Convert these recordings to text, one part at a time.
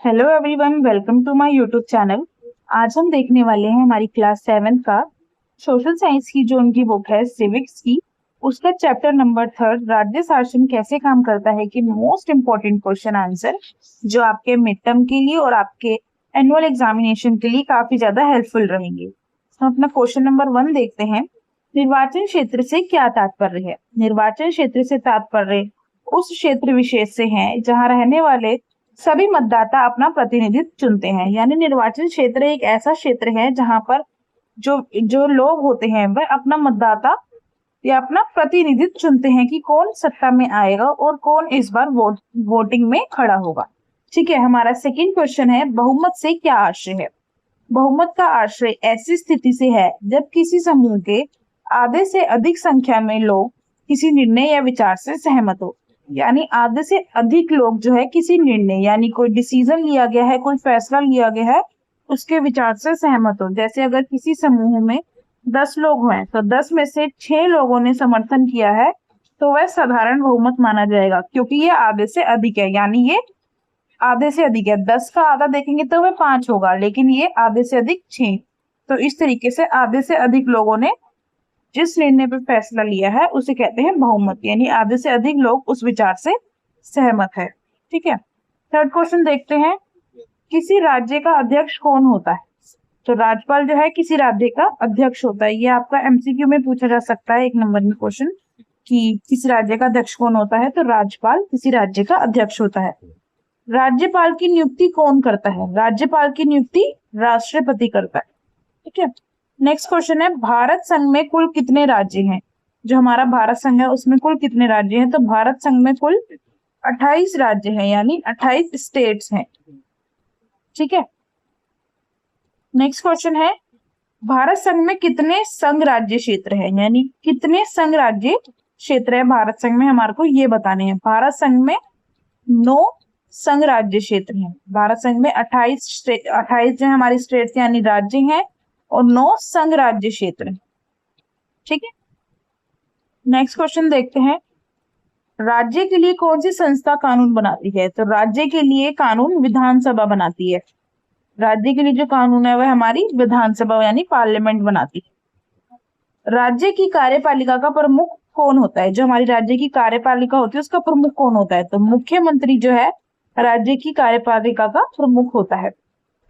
Hello everyone, welcome to my YouTube channel. आज हम देखने वाले हैं हमारी क्लास 7 का सोशल साइंस की जो उनकी बुक है सिविक्स की, उसका चैप्टर नंबर 3 राज्य शासन कैसे काम करता है कि मोस्ट इम्पोर्टेंट क्वेश्चन आंसर जो आपके मिड टर्म के लिए और आपके एनुअल एग्जामिनेशन के लिए काफी ज्यादा हेल्पफुल रहेंगे। हम अपना क्वेश्चन नंबर 1 देखते हैं। निर्वाचन क्षेत्र से क्या तात्पर्य है? निर्वाचन क्षेत्र से तात्पर्य उस क्षेत्र विशेष से है जहाँ रहने वाले सभी मतदाता अपना प्रतिनिधित्व चुनते हैं। यानी निर्वाचन क्षेत्र एक ऐसा क्षेत्र है जहां पर जो जो लोग होते हैं वह अपना मतदाता या अपना प्रतिनिधित्व चुनते हैं कि कौन सत्ता में आएगा और कौन इस बार वोटिंग में खड़ा होगा। ठीक है, हमारा सेकंड क्वेश्चन है बहुमत से क्या आशय है? बहुमत का आशय ऐसी स्थिति से है जब किसी समूह के आधे से अधिक संख्या में लोग किसी निर्णय या विचार से सहमत हो। यानी आधे से अधिक लोग जो है किसी निर्णय यानी कोई डिसीजन लिया गया है, कोई फैसला लिया गया है, उसके विचार से सहमत हो। जैसे अगर किसी समूह में 10 लोग हैं तो 10 में से 6 लोगों ने समर्थन किया है तो वह साधारण बहुमत माना जाएगा, क्योंकि ये आधे से अधिक है। यानी ये आधे से अधिक है, 10 का आधा देखेंगे तो वह 5 होगा, लेकिन ये आधे से अधिक 6। तो इस तरीके से आधे से अधिक लोगों ने जिस निर्णय पर फैसला लिया है उसे कहते हैं बहुमत, यानी आधे से अधिक लोग उस विचार से सहमत है। ठीक है, थर्ड क्वेश्चन देखते हैं। किसी राज्य का अध्यक्ष कौन होता है? तो राज्यपाल जो है किसी राज्य का अध्यक्ष होता है। ये आपका एमसीक्यू में पूछा जा सकता है 1 नंबर में क्वेश्चन कि किसी राज्य का अध्यक्ष कौन होता है, तो राज्यपाल किसी राज्य का अध्यक्ष होता है। राज्यपाल की नियुक्ति कौन करता है? राज्यपाल की नियुक्ति राष्ट्रपति करता है। ठीक है, नेक्स्ट क्वेश्चन है भारत संघ में कुल कितने राज्य हैं? जो हमारा भारत संघ है उसमें कुल कितने राज्य हैं? तो भारत संघ में कुल 28 राज्य हैं, यानी 28 स्टेट्स हैं। ठीक है, नेक्स्ट क्वेश्चन है भारत संघ में कितने संघ राज्य क्षेत्र हैं? यानी कितने संघ राज्य क्षेत्र है भारत संघ में, हमारे को ये बताने हैं। भारत संघ में 9 संघ राज्य क्षेत्र हैं। भारत संघ में 28 जो हमारी स्टेट्स यानी राज्य हैं और 9 संघ राज्य क्षेत्र। ठीक है, नेक्स्ट क्वेश्चन देखते हैं। राज्य के लिए कौन सी संस्था कानून बनाती है? तो राज्य के लिए कानून विधानसभा बनाती है। राज्य के लिए जो कानून है वह हमारी विधानसभा यानी पार्लियामेंट बनाती है। राज्य की कार्यपालिका का प्रमुख कौन होता है? जो हमारी राज्य की कार्यपालिका होती है उसका प्रमुख कौन होता है? तो मुख्यमंत्री जो है राज्य की कार्यपालिका का प्रमुख होता है।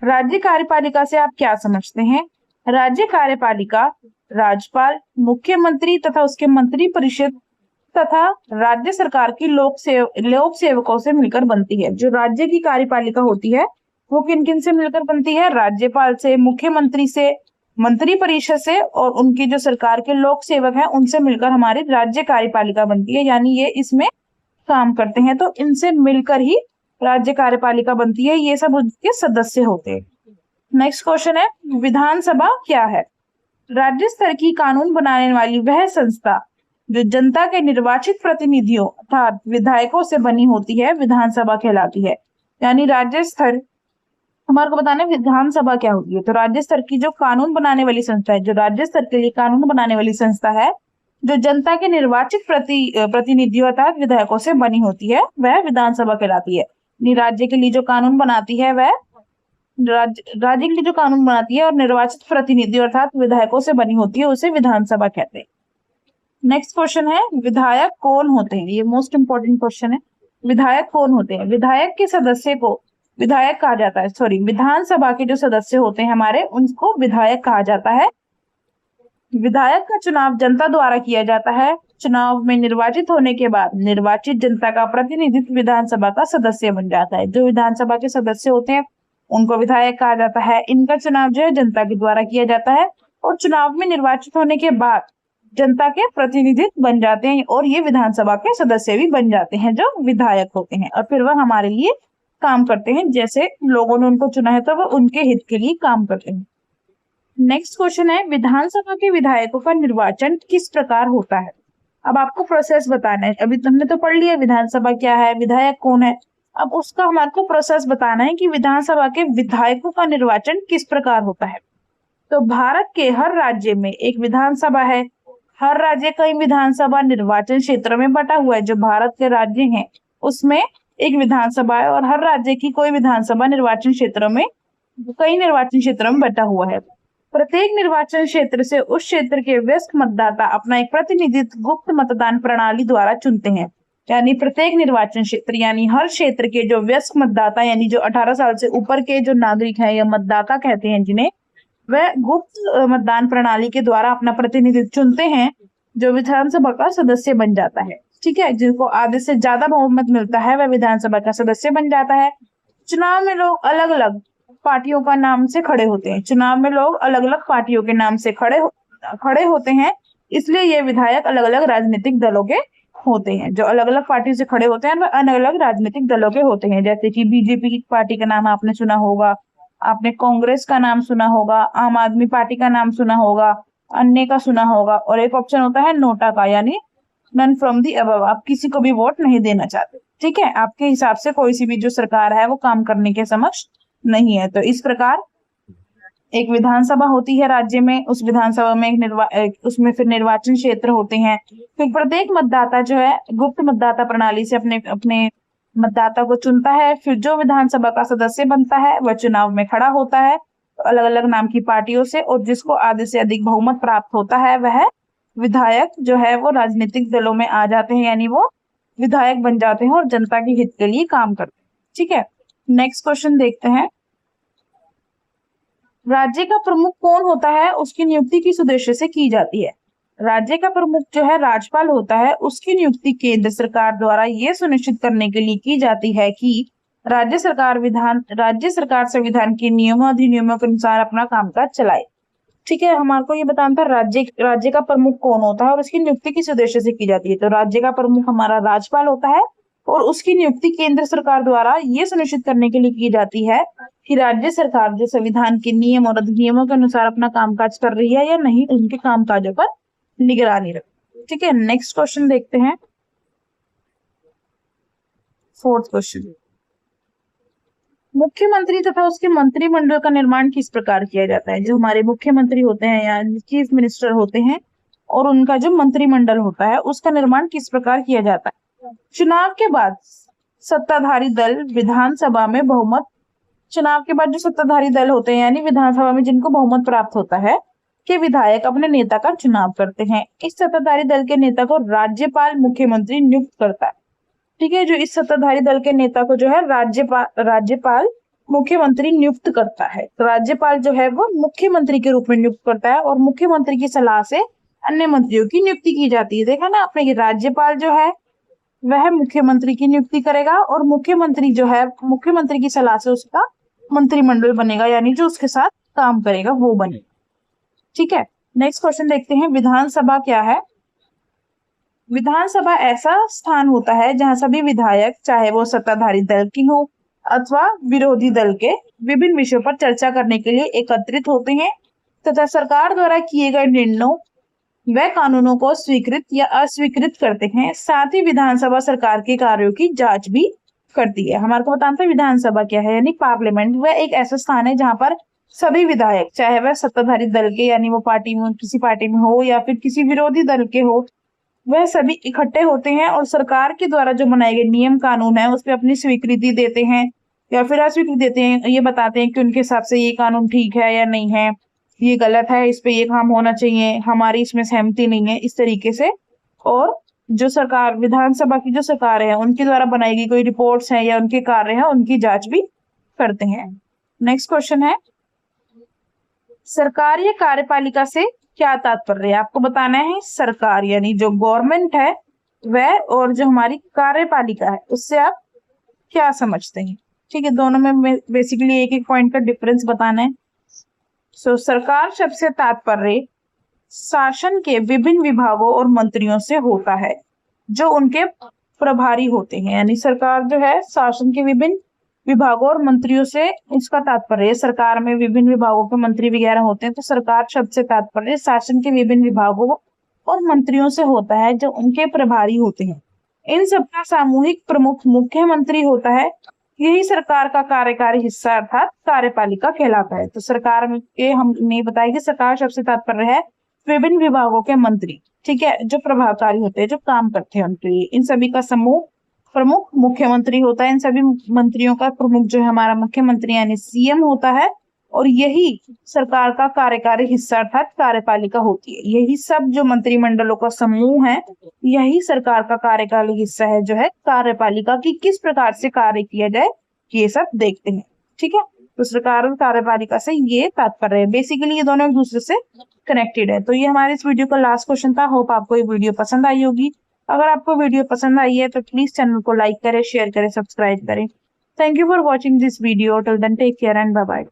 राज्य कार्यपालिका से आप क्या समझते हैं? राज्य कार्यपालिका राज्यपाल, मुख्यमंत्री तथा उसके मंत्री परिषद तथा राज्य सरकार की लोक सेवकों से मिलकर बनती है। जो राज्य की कार्यपालिका होती है वो किन किन से मिलकर बनती है? राज्यपाल से, मुख्यमंत्री से, मंत्री परिषद से और उनकी जो सरकार के लोक सेवक हैं उनसे मिलकर हमारी राज्य कार्यपालिका बनती है। यानी ये इसमें काम करते हैं, तो इनसे मिलकर ही राज्य कार्यपालिका बनती है। ये सब उनके सदस्य होते हैं। नेक्स्ट क्वेश्चन है विधानसभा क्या है? राज्य स्तर की कानून बनाने वाली वह संस्था जो जनता के निर्वाचित प्रतिनिधियों अर्थात विधायकों से बनी होती है विधानसभा कहलाती है। यानी राज्य स्तर हमारे को बताना है विधानसभा क्या होती है। तो राज्य स्तर की जो कानून बनाने वाली संस्था है, जो राज्य स्तर के लिए कानून बनाने वाली संस्था है जो जनता के निर्वाचित प्रतिनिधियों अर्थात विधायकों से बनी होती है वह विधानसभा कहलाती है। राज्य के लिए जो कानून बनाती है वह राज्य के लिए जो कानून बनाती है और निर्वाचित प्रतिनिधि अर्थात विधायकों से बनी होती है उसे विधानसभा कहते हैं। नेक्स्ट क्वेश्चन है विधायक कौन होते हैं? ये मोस्ट इंपोर्टेंट क्वेश्चन है। विधायक कौन होते हैं? विधायक के सदस्य को विधायक कहा जाता है। सॉरी, विधानसभा के जो सदस्य होते हैं हमारे उनको विधायक कहा जाता है। विधायक का चुनाव जनता द्वारा किया जाता है। चुनाव में निर्वाचित होने के बाद निर्वाचित जनता का प्रतिनिधित्व विधानसभा का सदस्य बन जाता है। जो विधानसभा के सदस्य होते हैं उनको विधायक कहा जाता है। इनका चुनाव जो है जनता के द्वारा किया जाता है और चुनाव में निर्वाचित होने के बाद जनता के प्रतिनिधित्व बन जाते हैं और ये विधानसभा के सदस्य भी बन जाते हैं जो विधायक होते हैं, और फिर वह हमारे लिए काम करते हैं। जैसे लोगों ने उनको चुना है तो वह उनके हित के लिए काम करते हैं। नेक्स्ट क्वेश्चन है विधानसभा के विधायकों का निर्वाचन किस प्रकार होता है? अब आपको प्रोसेस बताना है। अभी तुमने तो पढ़ लिया विधानसभा क्या है, विधायक कौन है। अब उसका हमारे को प्रोसेस बताना है कि विधानसभा के विधायकों का निर्वाचन किस प्रकार होता है। तो भारत के हर राज्य में एक विधानसभा है। हर राज्य का विधानसभा निर्वाचन क्षेत्र में बटा हुआ है। जो भारत के राज्य हैं उसमें एक विधानसभा है और हर राज्य की कोई विधानसभा निर्वाचन क्षेत्रों में कई निर्वाचन क्षेत्रों में बटा हुआ है। प्रत्येक निर्वाचन क्षेत्र से उस क्षेत्र के वयस्क मतदाता अपना एक प्रतिनिधित्व गुप्त मतदान प्रणाली द्वारा चुनते हैं। यानी प्रत्येक निर्वाचन क्षेत्र यानी हर क्षेत्र के जो वयस्क मतदाता यानी जो 18 साल से ऊपर के जो नागरिक हैं या मतदाता कहते हैं जिन्हें, वह गुप्त मतदान प्रणाली के द्वारा अपना प्रतिनिधित्व चुनते हैं जो विधानसभा का सदस्य बन जाता है। ठीक है, जिनको आधे से ज्यादा बहुमत मिलता है वह विधानसभा का सदस्य बन जाता है। चुनाव में लोग अलग अलग पार्टियों का नाम से खड़े होते हैं। चुनाव में लोग अलग अलग पार्टियों के नाम से खड़े होते हैं, इसलिए ये विधायक अलग अलग राजनीतिक दलों के होते हैं। जो अलग अलग पार्टी से खड़े होते हैं वह अलग अलग राजनीतिक दलों के होते हैं। जैसे कि बीजेपी की पार्टी का नाम आपने सुना होगा, आपने कांग्रेस का नाम सुना होगा, आम आदमी पार्टी का नाम सुना होगा, अन्य का सुना होगा, और एक ऑप्शन होता है नोटा का, यानी नन फ्रॉम दी अबव, आप किसी को भी वोट नहीं देना चाहते। ठीक है, आपके हिसाब से कोई सी भी जो सरकार है वो काम करने के समक्ष नहीं है। तो इस प्रकार एक विधानसभा होती है राज्य में, उस विधानसभा में उसमें फिर निर्वाचन क्षेत्र होते हैं। फिर प्रत्येक मतदाता जो है गुप्त मतदाता प्रणाली से अपने अपने मतदाता को चुनता है। फिर जो विधानसभा का सदस्य बनता है वह चुनाव में खड़ा होता है अलग अलग नाम की पार्टियों से, और जिसको आधे से अधिक बहुमत प्राप्त होता है वह विधायक जो है वो राजनीतिक दलों में आ जाते हैं, यानी वो विधायक बन जाते हैं और जनता के हित के लिए काम करते हैं। ठीक है, नेक्स्ट क्वेश्चन देखते हैं। राज्य का प्रमुख कौन होता है, उसकी नियुक्ति किस उद्देश्य से की जाती है। राज्य का प्रमुख जो है राज्यपाल होता है, उसकी नियुक्ति केंद्र सरकार द्वारा ये सुनिश्चित करने के लिए की जाती है कि राज्य सरकार संविधान के नियमों अधिनियमों के अनुसार अपना कामकाज चलाए। ठीक है, हमारे को ये बताना था राज्य का प्रमुख कौन होता है और उसकी नियुक्ति किस उद्देश्य से की जाती है। तो राज्य का प्रमुख हमारा राज्यपाल होता है और उसकी नियुक्ति केंद्र सरकार द्वारा ये सुनिश्चित करने के लिए की जाती है कि राज्य सरकार जो संविधान के नियम और अधिनियमों के अनुसार अपना कामकाज कर रही है या नहीं, उनके कामकाजों पर निगरानी रखे। ठीक है, नेक्स्ट क्वेश्चन देखते हैं। फोर्थ क्वेश्चन, मुख्यमंत्री तथा उसके मंत्रिमंडल का निर्माण किस प्रकार किया जाता है। जो हमारे मुख्यमंत्री होते हैं या चीफ मिनिस्टर होते हैं और उनका जो मंत्रिमंडल होता है उसका निर्माण किस प्रकार किया जाता है। चुनाव के बाद सत्ताधारी दल विधानसभा में बहुमत, चुनाव के बाद जो सत्ताधारी दल होते हैं यानी विधानसभा में जिनको बहुमत प्राप्त होता है के विधायक अपने नेता का चुनाव करते हैं। इस सत्ताधारी दल के नेता को राज्यपाल मुख्यमंत्री नियुक्त करता है। ठीक है, जो इस सत्ताधारी दल के नेता को जो है राज्यपाल मुख्यमंत्री नियुक्त करता है। तो राज्यपाल जो है वो मुख्यमंत्री के रूप में नियुक्त करता है और मुख्यमंत्री की सलाह से अन्य मंत्रियों की नियुक्ति की जाती है। देखा ना आपने, राज्यपाल जो है वह मुख्यमंत्री की नियुक्ति करेगा और मुख्यमंत्री जो है मुख्यमंत्री की सलाह से उसका मंत्रिमंडल बनेगा, यानी जो उसके साथ काम करेगा वो बनेगा। ठीक है, नेक्स्ट क्वेश्चन देखते हैं। विधानसभा क्या है। विधानसभा ऐसा स्थान होता है जहां सभी विधायक, चाहे वो सत्ताधारी दल की हो अथवा विरोधी दल के, विभिन्न विषयों पर चर्चा करने के लिए एकत्रित होते हैं तथा सरकार द्वारा किए गए निर्णयों व कानूनों को स्वीकृत या अस्वीकृत करते हैं। साथ ही विधानसभा सरकार के कार्यों की जांच भी करती है। हमारे को बताना था विधानसभा क्या है, यानी पार्लियामेंट। वह एक ऐसा स्थान है जहां पर सभी विधायक, चाहे वह सत्ताधारी दल के यानी वो पार्टी में किसी पार्टी में हो या फिर किसी विरोधी दल के हो, वह सभी इकट्ठे होते हैं और सरकार के द्वारा जो बनाए गए नियम कानून है उस पर अपनी स्वीकृति देते हैं या फिर अस्वीकृति देते हैं। ये बताते हैं कि उनके हिसाब से ये कानून ठीक है या नहीं है, ये गलत है, इस पे ये काम होना चाहिए, हमारी इसमें सहमति नहीं है, इस तरीके से। और जो सरकार, विधानसभा की जो सरकार है उनके द्वारा बनाई गई कोई रिपोर्ट्स हैं या उनके कार्य हैं उनकी जांच भी करते हैं। नेक्स्ट क्वेश्चन है, सरकार या कार्यपालिका से क्या तात्पर्य है। आपको बताना है सरकार यानी जो गवर्नमेंट है वह, और जो हमारी कार्यपालिका है उससे आप क्या समझते हैं। ठीक है, दोनों में बेसिकली एक एक पॉइंट का डिफरेंस बताना है। सो सरकार शब्द से तात्पर्य शासन के विभिन्न विभागों और मंत्रियों से होता है जो उनके प्रभारी होते हैं। यानी सरकार जो है शासन के विभिन्न विभागों और मंत्रियों से, इसका तात्पर्य, सरकार में विभिन्न विभागों के मंत्री वगैरह होते हैं, तो सरकार शब्द से तात्पर्य शासन के विभिन्न विभागों और मंत्रियों से होता है जो उनके प्रभारी होते हैं। इन सबका सामूहिक प्रमुख मुख्यमंत्री होता है। यही सरकार का कार्यकारी हिस्सा अर्थात कार्यपालिका कहलाता है। तो सरकार में हमने बताया कि सरकार शब्द से तात्पर्य है विभिन्न विभागों के मंत्री, ठीक है, जो प्रभावकारी होते हैं, जो काम करते हैं उनके लिए। इन सभी का समूह प्रमुख मुख्यमंत्री होता है। इन सभी मंत्रियों का प्रमुख जो है हमारा मुख्यमंत्री यानी सीएम होता है, और यही सरकार का कार्यकारी हिस्सा अर्थात कार्यपालिका होती है। यही सब जो मंत्रिमंडलों का समूह है, यही सरकार का कार्यकारी हिस्सा है जो है कार्यपालिका की किस प्रकार से कार्य किया जाए ये सब देखते हैं। ठीक है, तो सरकार और कार्यपालिका से ये तात्पर्य है। बेसिकली ये दोनों एक दूसरे से कनेक्टेड है। तो ये हमारे इस वीडियो का लास्ट क्वेश्चन था। होप आपको ये वीडियो पसंद आई होगी। अगर आपको वीडियो पसंद आई है तो प्लीज चैनल को लाइक करें, शेयर करें, सब्सक्राइब करें। Thank you for watching this video. Till then take care and bye bye.